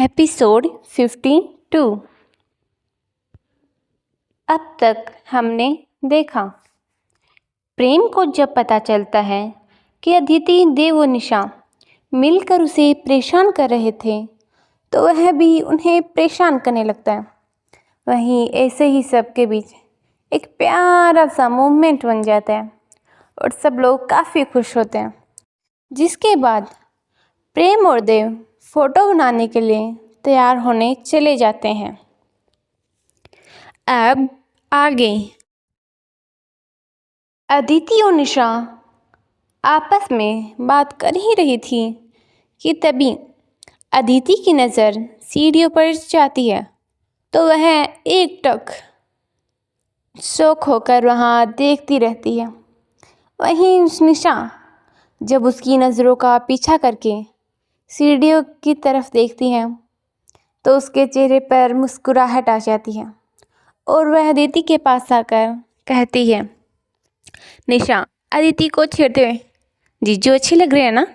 Episode 52। अब तक हमने देखा, प्रेम को जब पता चलता है कि अदिति, देव और निशा मिलकर उसे परेशान कर रहे थे तो वह भी उन्हें परेशान करने लगता है। वहीं ऐसे ही सबके बीच एक प्यारा सा मोमेंट बन जाता है और सब लोग काफ़ी खुश होते हैं। जिसके बाद प्रेम और देव फोटो बनाने के लिए तैयार होने चले जाते हैं। अब आगे अदिति और निशा आपस में बात कर ही रही थी कि तभी अदिति की नज़र सीढ़ियों पर जाती है तो वह एकटक शौक होकर वहाँ देखती रहती है। वहीं निशा जब उसकी नज़रों का पीछा करके सीढ़ियों की तरफ देखती है तो उसके चेहरे पर मुस्कुराहट आ जाती है और वह अदिति के पास आकर कहती है, निशा अदिति को छेड़ते हुए, जीजू अच्छी लग रही है ना।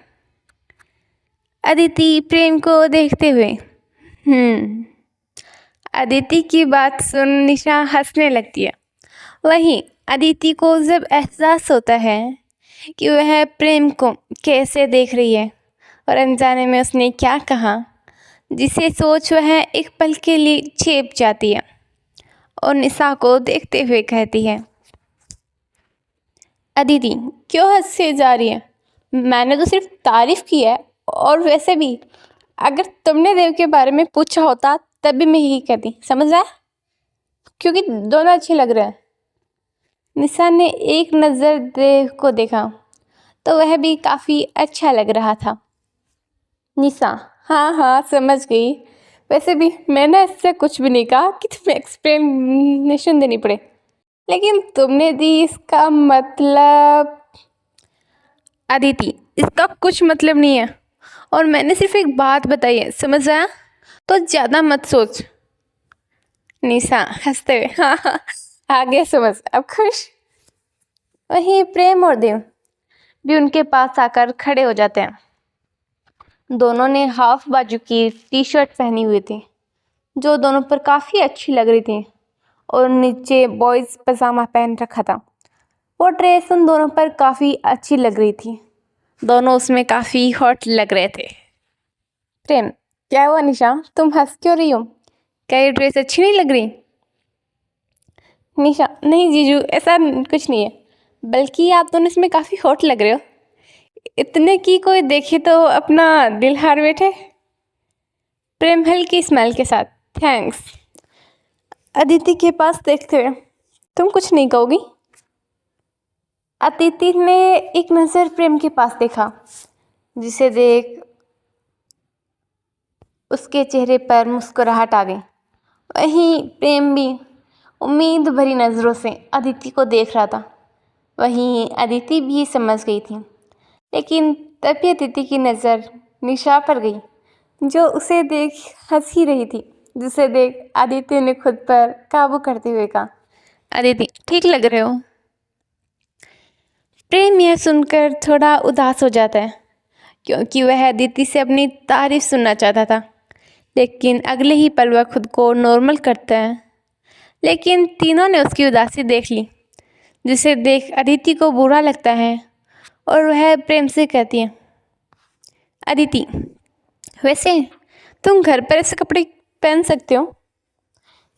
अदिति प्रेम को देखते हुए अदिति की बात सुन निशा हंसने लगती है। वहीं अदिति को जब एहसास होता है कि वह प्रेम को कैसे देख रही है और अनजाने में उसने क्या कहा, जिसे सोच वह एक पल के लिए चेप जाती है और निशा को देखते हुए कहती है, अदिति क्यों हंसे जा रही है? मैंने तो सिर्फ तारीफ की है, और वैसे भी अगर तुमने देव के बारे में पूछा होता तब भी मैं यही कहती, समझ आया? क्योंकि दोनों अच्छे लग रहे हैं। निशा ने एक नज़र देव को देखा तो वह भी काफ़ी अच्छा लग रहा था। निशा हाँ समझ गई। वैसे भी मैंने इससे कुछ भी नहीं कहा कि तुम्हें एक्सप्लेनेशन देनी पड़े, लेकिन तुमने दी इसका मतलब। अदिति इसका कुछ मतलब नहीं है और मैंने सिर्फ एक बात बताई है, समझ आया? तो ज़्यादा मत सोच। निशा हंसते हुए हाँ आ गया समझ, अब खुश। वहीं प्रेम और देव भी उनके पास आकर खड़े हो जाते हैं। दोनों ने हाफ बाजू की टी शर्ट पहनी हुई थी जो दोनों पर काफ़ी अच्छी लग रही थी और नीचे बॉयज़ पजामा पहन रखा था। वो ड्रेस उन दोनों पर काफ़ी अच्छी लग रही थी। दोनों उसमें काफ़ी हॉट लग रहे थे। प्रेम क्या हुआ निशा, तुम हंस क्यों रही हो? क्या ये ड्रेस अच्छी नहीं लग रही? निशा नहीं जीजू, ऐसा कुछ नहीं है, बल्कि आप दोनों इसमें काफ़ी हॉट लग रहे हो। इतने की कोई देखे तो अपना दिल हार बैठे। प्रेम हल्की स्माइल के साथ थैंक्स। अदिति के पास देखते हुए, तुम कुछ नहीं कहोगी? अदिति ने एक नज़र प्रेम के पास देखा, जिसे देख उसके चेहरे पर मुस्कुराहट आ गई। वहीं प्रेम भी उम्मीद भरी नज़रों से अदिति को देख रहा था। वहीं अदिति भी समझ गई थी, लेकिन तभी अदिति की नज़र निशा पर गई जो उसे देख हंस ही रही थी, जिसे देख अदिति ने खुद पर काबू करते हुए कहा, अदिति ठीक लग रहे हो। प्रेम यह सुनकर थोड़ा उदास हो जाता है क्योंकि वह अदिति से अपनी तारीफ सुनना चाहता था, लेकिन अगले ही पल वह खुद को नॉर्मल करता है। लेकिन तीनों ने उसकी उदासी देख ली, जिसे देख अदिति को बुरा लगता है और वह प्रेम से कहती है, अदिति वैसे तुम घर पर ऐसे कपड़े पहन सकते हो,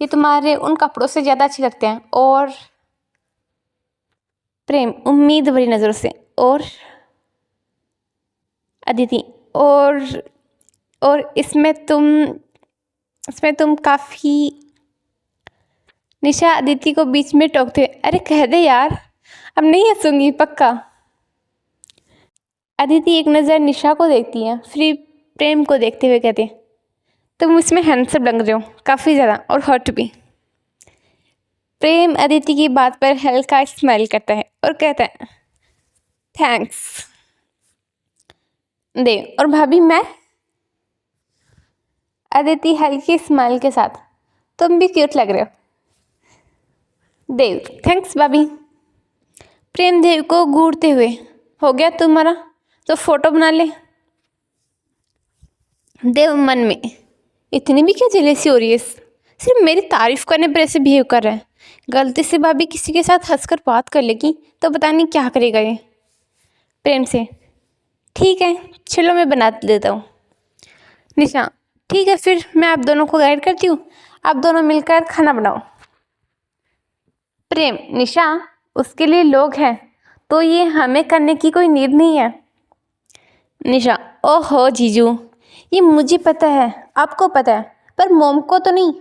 ये तुम्हारे उन कपड़ों से ज़्यादा अच्छे लगते हैं। और प्रेम उम्मीद भरी नज़रों से, और अदिति और इसमें तुम काफ़ी। निशा अदिति को बीच में टोकते हुए, अरे कह दे यार, अब नहीं हंसूंगी पक्का। अदिति एक नज़र निशा को देखती है, फिर प्रेम को देखते हुए कहती है, तुम इसमें हैंडसम लग रहे हो काफ़ी ज़्यादा, और हॉट भी। प्रेम अदिति की बात पर हल्का स्माइल करता है और कहता है, थैंक्स। देव और भाभी मैं। अदिति हल्की स्माइल के साथ, तुम भी क्यूट लग रहे हो। देव थैंक्स भाभी। प्रेम देव को घूरते हुए, हो गया तुम्हारा, तो फोटो बना ले। देव मन में, इतनी भी क्या जेलेसी हो रही है? सिर्फ मेरी तारीफ करने पर ऐसे बिहेव कर रहा है। गलती से भाभी किसी के साथ हंसकर बात कर लेगी तो पता नहीं क्या करेगा ये। प्रेम से, ठीक है चलो मैं बना देता हूँ। निशा, ठीक है फिर मैं आप दोनों को गाइड करती हूँ, आप दोनों मिलकर खाना बनाओ। प्रेम, निशा उसके लिए लोग हैं तो ये हमें करने की कोई नीड नहीं है। निशा, ओहो जीजू, ये मुझे पता है, आपको पता है, पर मोम को तो नहीं,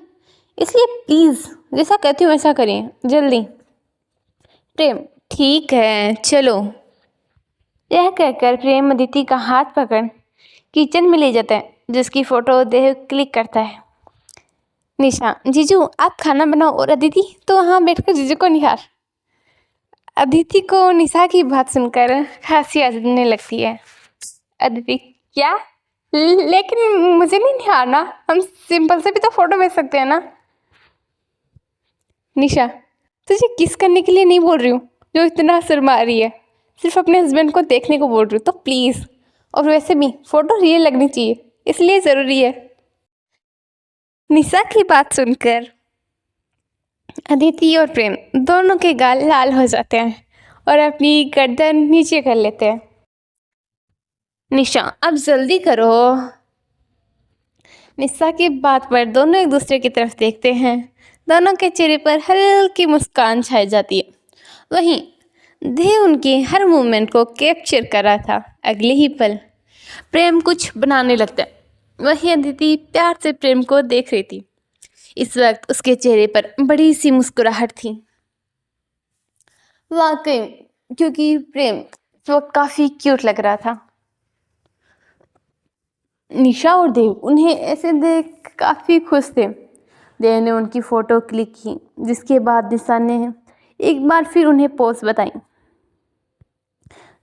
इसलिए प्लीज़ जैसा कहती हूँ वैसा करिए जल्दी। प्रेम, ठीक है चलो। यह कहकर प्रेम अदिति का हाथ पकड़ किचन में ले जाता है, जिसकी फ़ोटो देव क्लिक करता है। निशा, जीजू आप खाना बनाओ और अदिति तो वहाँ बैठकर जीजू को निहार। अदिति को निशा की बात सुनकर हंसी आने लगती है। अदिति, क्या? लेकिन मुझे नहीं निहारना, हम सिंपल से भी तो फोटो भेज सकते हैं ना। निशा, तुझे किस करने के लिए नहीं बोल रही हूँ जो इतना शर्मा रही है, सिर्फ अपने हस्बैंड को देखने को बोल रही हूँ तो प्लीज़। और वैसे भी फ़ोटो रियल लगनी चाहिए, इसलिए ज़रूरी है। निशा की बात सुनकर अदिति और प्रेम दोनों के गाल लाल हो जाते हैं और अपनी गर्दन नीचे कर लेते हैं। निशा, अब जल्दी करो। निशा की बात पर दोनों एक दूसरे की तरफ देखते हैं। दोनों के चेहरे पर हल्की मुस्कान छाई जाती है। वहीं देव उनके हर मूवमेंट को कैप्चर कर रहा था। अगले ही पल प्रेम कुछ बनाने लगता है। वहीं अदिति प्यार से प्रेम को देख रही थी। इस वक्त उसके चेहरे पर बड़ी सी मुस्कुराहट थी। वाकई, क्योंकि प्रेम वो काफ़ी क्यूट लग रहा था। निशा और देव उन्हें ऐसे देख काफ़ी खुश थे। देव ने उनकी फ़ोटो क्लिक की, जिसके बाद निशा ने एक बार फिर उन्हें पोज बताई,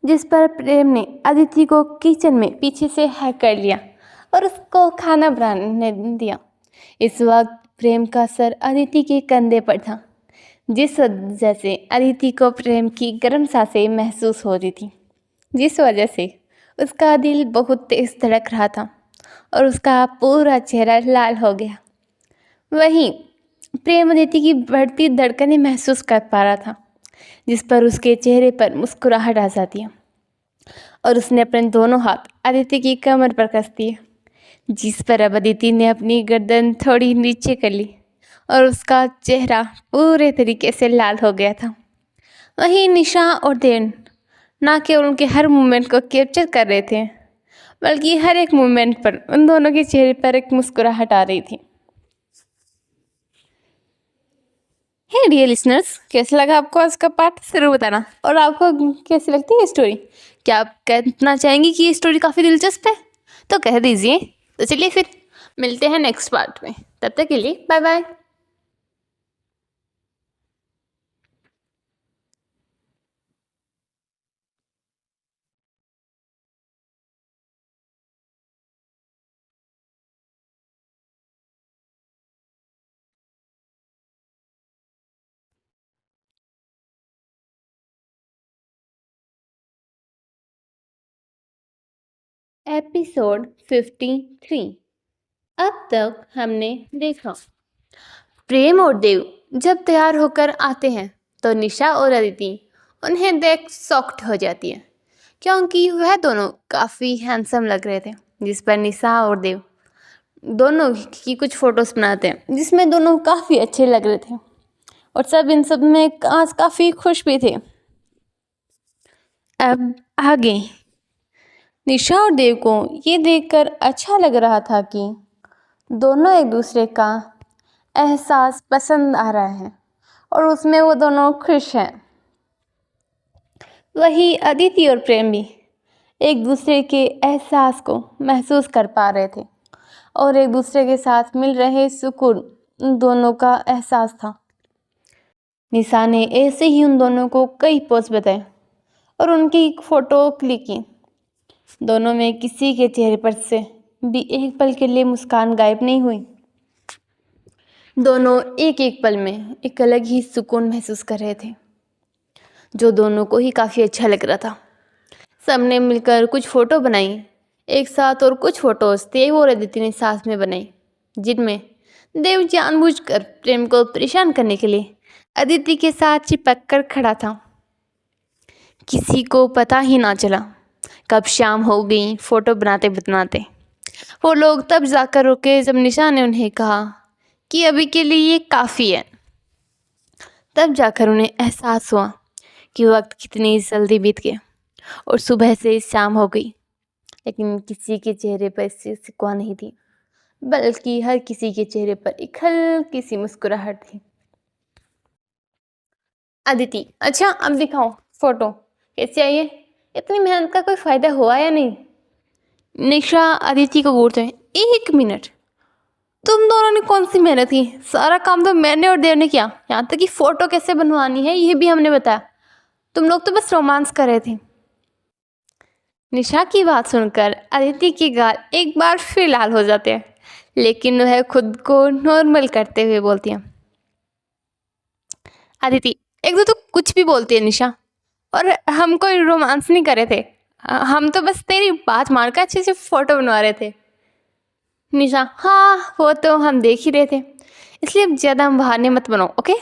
जिस पर प्रेम ने अदिति को किचन में पीछे से हैक कर लिया और उसको खाना बनाने दिया। इस वक्त प्रेम का सर अदिति के कंधे पर था, जिस वजह से अदिति को प्रेम की गर्म सांसें महसूस हो रही थी, जिस वजह से उसका दिल बहुत तेज धड़क रहा था और उसका पूरा चेहरा लाल हो गया। वहीं प्रेम अदिति की बढ़ती धड़कनें महसूस कर पा रहा था, जिस पर उसके चेहरे पर मुस्कुराहट आ जाती है और उसने अपने दोनों हाथ अदिति की कमर पर कस दिए, जिस पर अब अदिति ने अपनी गर्दन थोड़ी नीचे कर ली और उसका चेहरा पूरे तरीके से लाल हो गया था। वहीं निशा और देव ना केवल उनके हर मूवमेंट को कैप्चर कर रहे थे, बल्कि हर एक मूवमेंट पर उन दोनों के चेहरे पर एक मुस्कुराहट आ रही थी। हे डियर लिसनर्स, कैसा लगा आपको आज का पार्ट जरूर बताना। और आपको कैसी लगती है स्टोरी? क्या आप कहना चाहेंगी कि ये स्टोरी काफ़ी दिलचस्प है? तो कह दीजिए। तो चलिए फिर मिलते हैं नेक्स्ट पार्ट में, तब तक के लिए बाय बाय। एपिसोड 53। अब तक हमने देखा प्रेम और देव जब तैयार होकर आते हैं तो निशा और अदिति उन्हें देख शॉक्ड हो जाती है, क्योंकि वह दोनों काफ़ी हैंडसम लग रहे थे। जिस पर निशा और देव दोनों की कुछ फ़ोटोज़ बनाते हैं, जिसमें दोनों काफ़ी अच्छे लग रहे थे और सब इन सब में आज काफ़ी खुश भी थे। अब आगे निशा और देव को ये देखकर अच्छा लग रहा था कि दोनों एक दूसरे का एहसास पसंद आ रहा है और उसमें वो दोनों खुश हैं। वही अदिति और प्रेम भी एक दूसरे के एहसास को महसूस कर पा रहे थे और एक दूसरे के साथ मिल रहे सुकून उन दोनों का एहसास था। निशा ने ऐसे ही उन दोनों को कई पोस्ट बताए और उनकी फ़ोटो क्लिक की। दोनों में किसी के चेहरे पर से भी एक पल के लिए मुस्कान गायब नहीं हुई। दोनों एक एक पल में एक अलग ही सुकून महसूस कर रहे थे, जो दोनों को ही काफ़ी अच्छा लग रहा था। सबने मिलकर कुछ फ़ोटो बनाई एक साथ और कुछ फ़ोटोज़ देव और अदिति ने साथ में बनाई। जिनमें देव जानबूझकर प्रेम को परेशान करने के लिए अदिति के साथ चिपक कर खड़ा था। किसी को पता ही ना चला कब शाम हो गई। फोटो बनाते बनाते वो लोग तब जाकर रुके जब निशा ने उन्हें कहा कि अभी के लिए ये काफ़ी है। तब जाकर उन्हें एहसास हुआ कि वक्त कितनी जल्दी बीत गया और सुबह से शाम हो गई, लेकिन किसी के चेहरे पर इससे सिकवा नहीं थी, बल्कि हर किसी के चेहरे पर एक हल्की सी मुस्कुराहट थी। अदिति, अच्छा अब दिखाओ फोटो कैसी आई है? इतनी मेहनत का कोई फायदा हुआ या नहीं? निशा अदिति को घूरते हैं, 1 मिनट, तुम दोनों ने कौन सी मेहनत की? सारा काम तो मैंने और देव ने किया। यहाँ तक कि फोटो कैसे बनवानी है ये भी हमने बताया। तुम लोग तो बस रोमांस कर रहे थे। निशा की बात सुनकर अदिति के गाल एक बार फिर लाल हो जाते हैं, लेकिन वह खुद को नॉर्मल करते हुए बोलती है, अदिति एक तो कुछ भी बोलती है निशा, और हम कोई रोमांस नहीं कर रहे थे। हम तो बस तेरी बात मानकर अच्छे से फोटो बनवा रहे थे। निशा, हाँ वो तो हम देख ही रहे थे, इसलिए अब ज़्यादा बहाने मत बनाओ, ओके?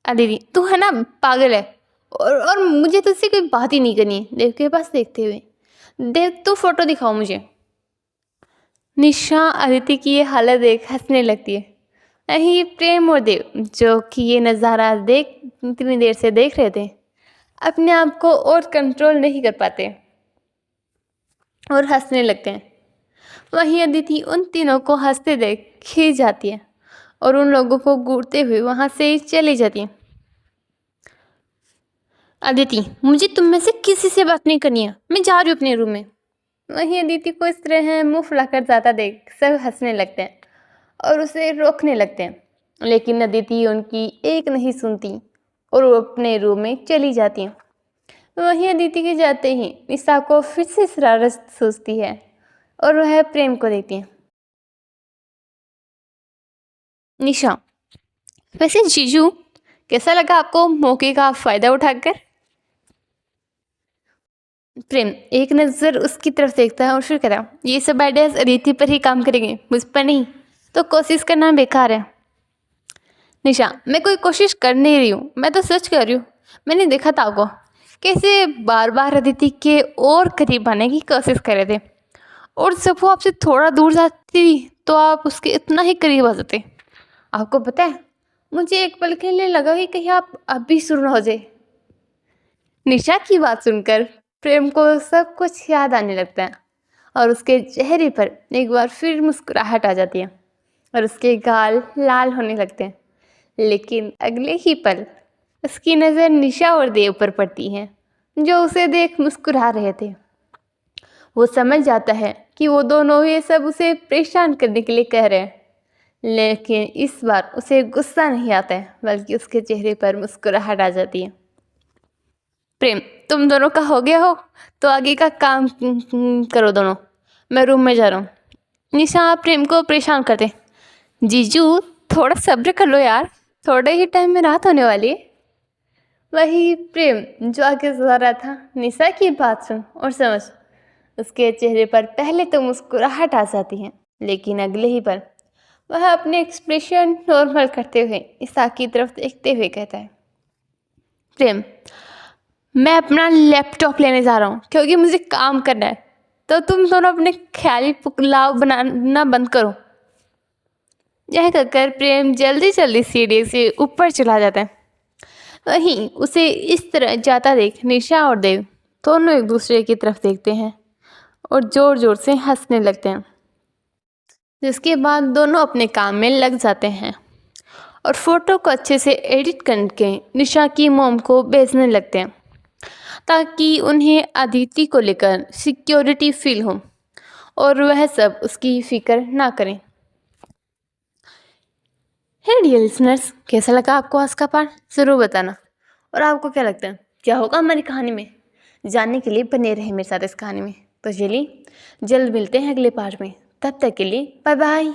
अदिति, तू है ना पागल है, और मुझे तुझसे कोई बात ही नहीं करनी है। देव के पास देखते हुए, देव तू फोटो दिखाओ मुझे। निशा अदिति की ये हालत देख हंसने लगती है। यही प्रेम और देव जो कि ये नज़ारा देख इतनी देर से देख रहे थे, अपने आप को और कंट्रोल नहीं कर पाते और हंसने लगते हैं। वहीं अदिति उन तीनों को हंसते देख खींच जाती है और उन लोगों को घूरते हुए वहाँ से चली जाती है। अदिति, मुझे तुम में से किसी से बात नहीं करनी है, मैं जा रही हूँ अपने रूम में। वहीं अदिति को इस तरह मुँह फुलाकर जाता देख सब हंसने लगते हैं और उसे रोकने लगते हैं, लेकिन अदिति उनकी एक नहीं सुनती और वो अपने रूम में चली जाती हैं। वहीं अदिति के जाते ही निशा को फिर से शरारत सूझती है और वह प्रेम को देखती है। निशा, वैसे जीजू कैसा लगा आपको मौके का फ़ायदा उठाकर? प्रेम एक नज़र उसकी तरफ देखता है और फिर कहता है, ये सब आइडियाज अदिति पर ही काम करेंगे, मुझ पर नहीं, तो कोशिश करना बेकार है। निशा, मैं कोई कोशिश कर नहीं रही हूँ, मैं तो सच कर रही हूँ। मैंने देखा था आपको कैसे बार बार अदिति के और करीब आने की कोशिश कर रहे थे, और जब वो आपसे थोड़ा दूर जाती तो आप उसके इतना ही करीब आ जाते। आपको पता है, मुझे एक पल के लिए लगा कि कहीं आप अभी शुरू ना हो जाए। निशा की बात सुनकर प्रेम को सब कुछ याद आने लगता है और उसके चेहरे पर एक बार फिर मुस्कुराहट आ जाती है और उसके गाल लाल होने लगते हैं, लेकिन अगले ही पल उसकी नज़र निशा और देव पर पड़ती है जो उसे देख मुस्कुरा रहे थे। वो समझ जाता है कि वो दोनों ये सब उसे परेशान करने के लिए कह रहे हैं, लेकिन इस बार उसे गुस्सा नहीं आता है, बल्कि उसके चेहरे पर मुस्कुराहट आ जाती है। प्रेम, तुम दोनों का हो गया हो तो आगे का काम करो दोनों, मैं रूम में जा रहा हूँ। निशा प्रेम को परेशान करते, जीजू थोड़ा सब्र कर लो यार, थोड़े ही टाइम में रात होने वाली है। वही प्रेम जो आगे सो रहा था निशा की बात सुन और समझ, उसके चेहरे पर पहले तो मुस्कुराहट आ जाती है, लेकिन अगले ही पल वह अपने एक्सप्रेशन नॉर्मल करते हुए निशा की तरफ देखते हुए कहता है, प्रेम मैं अपना लैपटॉप लेने जा रहा हूँ क्योंकि मुझे काम करना है, तो तुम दोनों अपने ख्याली पुलाव बनाना बंद करो। यह कहकर प्रेम जल्दी जल्दी सीढ़ी से ऊपर चला जाता है। वहीं उसे इस तरह जाता देख निशा और देव दोनों एक दूसरे की तरफ देखते हैं और ज़ोर ज़ोर से हंसने लगते हैं, जिसके बाद दोनों अपने काम में लग जाते हैं और फोटो को अच्छे से एडिट करके निशा की मॉम को भेजने लगते हैं ताकि उन्हें अदिति को लेकर सिक्योरिटी फील हो और वह सब उसकी फिक्र ना करें। हे डियर लिसनर्स, कैसा लगा आपको आज का पार्ट ज़रूर बताना, और आपको क्या लगता है क्या होगा हमारी कहानी में, जानने के लिए बने रहे मेरे साथ इस कहानी में। तो चलिए जल्द मिलते हैं अगले पार्ट में, तब तक के लिए बाय बाय।